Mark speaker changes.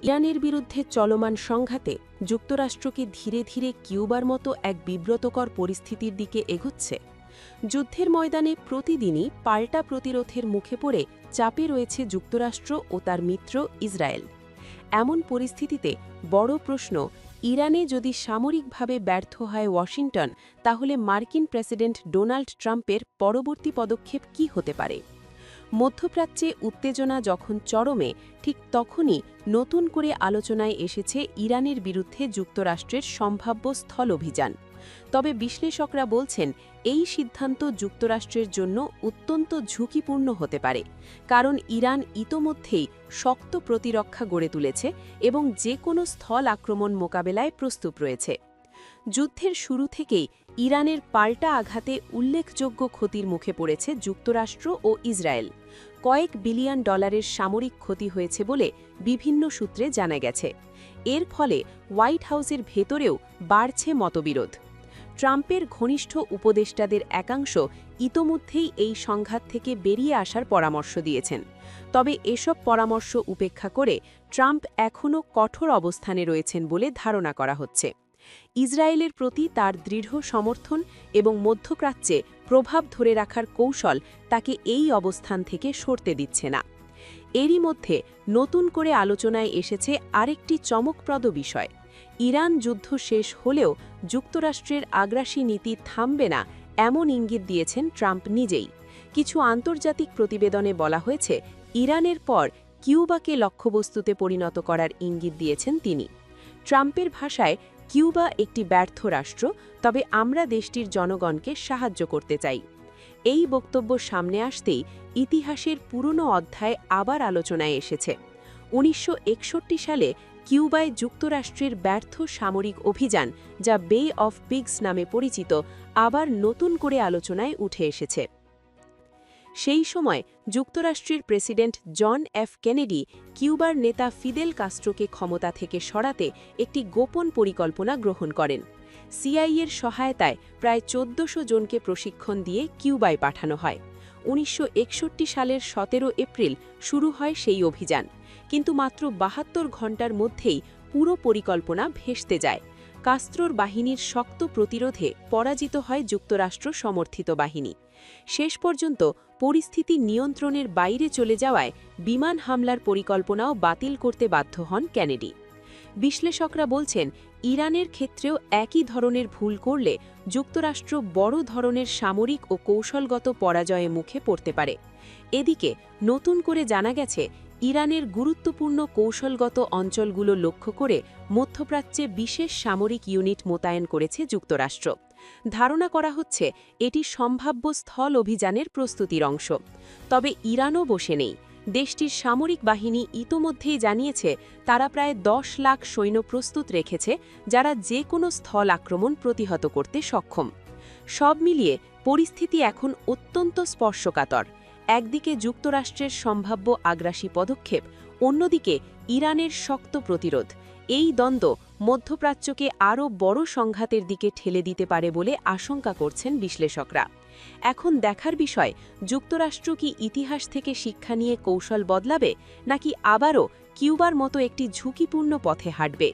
Speaker 1: ইরানের বিরুদ্ধে চলমান সংঘাতে যুক্তরাষ্ট্রকে ধীরে ধীরে কিউবার মতো এক বিব্রতকর পরিস্থিতির দিকে এগোচ্ছে। যুদ্ধের ময়দানে প্রতিদিনই পাল্টা প্রতিরোধের মুখে পড়ে চাপে রয়েছে যুক্তরাষ্ট্র ও তার মিত্র ইসরায়েল। এমন পরিস্থিতিতে বড় প্রশ্ন, ইরানে যদি সামরিকভাবে ব্যর্থ হয় ওয়াশিংটন, তাহলে মার্কিন প্রেসিডেন্ট ডোনাল্ড ট্রাম্পের পরবর্তী পদক্ষেপ কী হতে পারে? মধ্যপ্রাচ্যে উত্তেজনা যখন চরমে, ঠিক তখনই নতুন করে আলোচনায় এসেছে ইরানের বিরুদ্ধে যুক্তরাষ্ট্রের সম্ভাব্য স্থল অভিযান। তবে বিশ্লেষকরা বলছেন, এই সিদ্ধান্ত যুক্তরাষ্ট্রের জন্য অত্যন্ত ঝুঁকিপূর্ণ হতে পারে, কারণ ইরান ইতোমধ্যেই শক্ত প্রতিরক্ষা গড়ে তুলেছে এবং যে কোনো স্থল আক্রমণ মোকাবেলায় প্রস্তুত রয়েছে। যুদ্ধের শুরু থেকেই ইরানের পাল্টা আঘাতে উল্লেখযোগ্য ক্ষতির মুখে পড়েছে যুক্তরাষ্ট্র ও ইসরায়েল। কয়েক বিলিয়ন ডলারের সামরিক ক্ষতি হয়েছে বলে বিভিন্ন সূত্রে জানা গেছে। এর ফলে হোয়াইট হাউসের ভেতরেও বাড়ছে মতবিরোধ। ট্রাম্পের ঘনিষ্ঠ উপদেষ্টাদের একাংশ ইতোমধ্যেই এই সংঘাত থেকে বেরিয়ে আসার পরামর্শ দিয়েছেন। তবে এসব পরামর্শ উপেক্ষা করে ট্রাম্প এখনও কঠোর অবস্থানে রয়েছেন বলে ধারণা করা হচ্ছে। ইসরায়েলের প্রতি তার দৃঢ় সমর্থন এবং মধ্যপ্রাচ্যে প্রভাব ধরে রাখার কৌশল তাকে এই অবস্থান থেকে সরতে দিচ্ছে না। এরই মধ্যে নতুন করে আলোচনায় এসেছে আরেকটি চমকপ্রদ বিষয়। ইরান যুদ্ধ শেষ হলেও যুক্তরাষ্ট্রের আগ্রাসী নীতি থামবে না, এমন ইঙ্গিত দিয়েছেন ট্রাম্প নিজেই। কিছু আন্তর্জাতিক প্রতিবেদনে বলা হয়েছে, ইরানের পর কিউবাকে লক্ষ্যবস্তুতে পরিণত করার ইঙ্গিত দিয়েছেন তিনি। ট্রাম্পের ভাষায়, কিউবা একটি ব্যর্থ রাষ্ট্র, তবে আমরা দেশটির জনগণকে সাহায্য করতে চাই। এই বক্তব্য সামনে আসতেই ইতিহাসের পুরনো অধ্যায় আবার আলোচনায় এসেছে। ১৯৬১ সালে কিউবায় যুক্তরাষ্ট্রের ব্যর্থ সামরিক অভিযান, যা বে অফ পিগস নামে পরিচিত, আবার নতুন করে আলোচনায় উঠে এসেছে। সেই সময় যুক্তরাষ্ট্রের প্রেসিডেন্ট জন এফ কেনেডি কিউবার নেতা ফিদেল কাস্ট্রোকে ক্ষমতা থেকে সরাতে একটি গোপন পরিকল্পনা গ্রহণ করেন। সিআইএর সহায়তায় প্রায় ১৪০০ জনকে প্রশিক্ষণ দিয়ে কিউবায় পাঠানো হয়। ১৯৬১ সালের ১৭ এপ্রিল শুরু হয় সেই অভিযান, কিন্তু মাত্র ৭২ ঘণ্টার মধ্যেই পুরো পরিকল্পনা ভেস্তে যায়। কাস্ত্রোর বাহিনীর শক্ত প্রতিরোধে পরাজিত হয় যুক্তরাষ্ট্র সমর্থিত বাহিনী। শেষ পর্যন্ত পরিস্থিতি নিয়ন্ত্রণের বাইরে চলে যাওয়ায় বিমান হামলার পরিকল্পনাও বাতিল করতে বাধ্য হন কেনেডি। বিশ্লেষকরা বলছেন, ইরানের ক্ষেত্রেও একই ধরনের ভুল করলে যুক্তরাষ্ট্র বড় ধরনের সামরিক ও কৌশলগত পরাজয়ে মুখে পড়তে পারে। এদিকে নতুন করে জানা গেছে, ইরানের গুরুত্বপূর্ণ কৌশলগত অঞ্চলগুলো লক্ষ্য করে মধ্যপ্রাচ্যে বিশেষ সামরিক ইউনিট মোতায়েন করেছে যুক্তরাষ্ট্র। ধারণা করা হচ্ছে, এটি সম্ভাব্য স্থল অভিযানের প্রস্তুতির অংশ। তবে ইরানও বসে নেই। দেশটির সামরিক বাহিনী ইতোমধ্যেই জানিয়েছে, তারা প্রায় ১০ লাখ সৈন্য প্রস্তুত রেখেছে, যারা যে কোনো স্থল আক্রমণ প্রতিহত করতে সক্ষম। সব মিলিয়ে পরিস্থিতি এখন অত্যন্ত স্পর্শকাতর। একদিকে যুক্তরাষ্ট্রের সম্ভাব্য আগ্রাসী পদক্ষেপ, অন্যদিকে ইরানের শক্ত প্রতিরোধ। এই দ্বন্দ্ব মধ্যপ্রাচ্যকে আরও বড় সংঘাতের দিকে ঠেলে দিতে পারে বলে আশঙ্কা করছেন বিশ্লেষকরা। এখন দেখার বিষয়, যুক্তরাষ্ট্র কি ইতিহাস থেকে শিক্ষা নিয়ে কৌশল বদলাবে, নাকি আবারও কিউবার মতো একটি ঝুঁকিপূর্ণ পথে হাঁটবে?